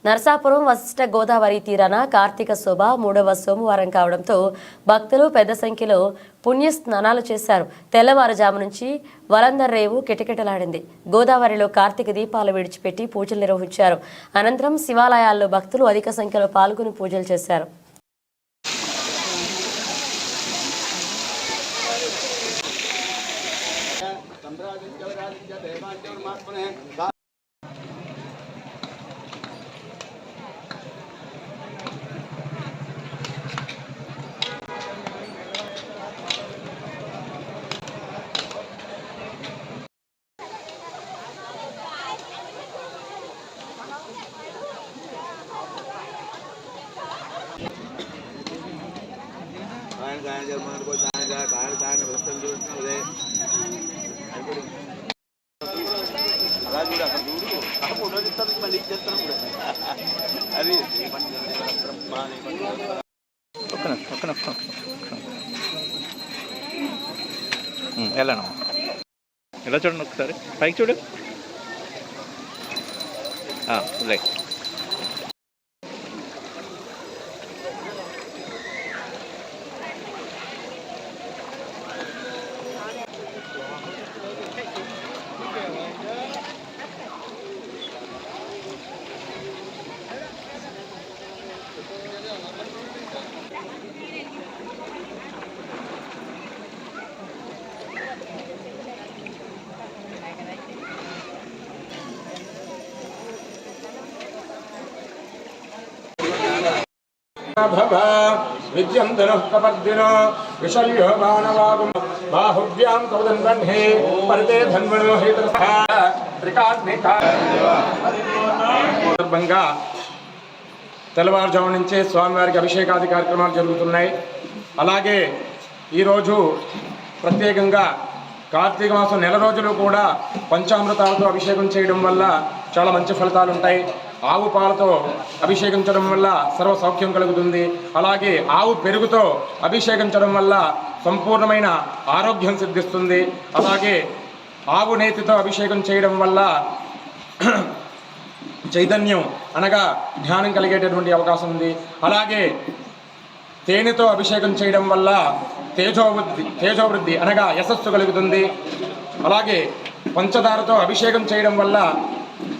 నరసాపురం వశిష్ఠ గోదావరి తీరాన కార్తీక శోభ 3వ సోమవారం కావడంతో భక్తులు పెద్ద సంఖ్యలో పుణ్య స్నానాలు చేశారు. తెల్లవారుజాము నుంచి వలందర్ రేవు కిటకిటలాడింది. గోదావరిలో కార్తీక దీపాలు విడిచిపెట్టి పూజలు నిర్వహించారు. అనంతరం శివాలయాల్లో భక్తులు అధిక సంఖ్యలో పాల్గొని పూజలు చేశారు. ఎలా చూడండి ఒకసారి పైకి చూడు. లైక్ విద్యంధను కపర్దినో విశల్యో మానవాగం బాహువ్యాం కౌదన్వన్హే పరితే ధన్వనో సందర్భంగా తెల్లవారుజాము నుంచే స్వామివారికి అభిషేకాది కార్యక్రమాలు జరుగుతున్నాయి. అలాగే ఈరోజు ప్రత్యేకంగా కార్తీక మాసం నెల రోజులు కూడా పంచామృతాలతో అభిషేకం చేయడం వల్ల చాలా మంచి ఫలితాలు ఉంటాయి. ఆవు పాలతో అభిషేకించడం వల్ల సర్వ సౌఖ్యం కలుగుతుంది. అలాగే ఆవు పెరుగుతో అభిషేకించడం వల్ల సంపూర్ణమైన ఆరోగ్యం సిద్ధిస్తుంది. అలాగే ఆవు నేతితో అభిషేకం చేయడం వల్ల చైతన్యం అనగా ధ్యానం కలిగేటటువంటి అవకాశం ఉంది. అలాగే తేనెతో అభిషేకం చేయడం వల్ల తేజోవృద్ధి అనగా యశస్సు కలుగుతుంది. అలాగే పంచదారతో అభిషేకం చేయడం వల్ల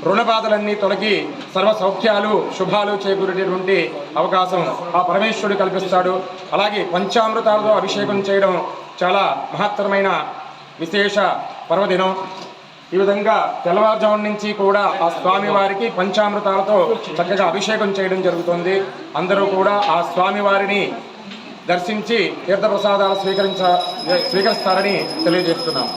రుణబాధలన్నీ తొలగి సర్వ సౌఖ్యాలు శుభాలు చేకూరేటటువంటి అవకాశం ఆ పరమేశ్వరుడు కల్పిస్తాడు. అలాగే పంచామృతాలతో అభిషేకం చేయడం చాలా మహత్తరమైన విశేష పర్వదినం. ఈ విధంగా తెల్లవారుజాము నుంచి కూడా ఆ స్వామివారికి పంచామృతాలతో చక్కగా అభిషేకం చేయడం జరుగుతుంది. అందరూ కూడా ఆ స్వామివారిని దర్శించి తీర్థప్రసాదాలు స్వీకరిస్తారని తెలియజేస్తున్నాం.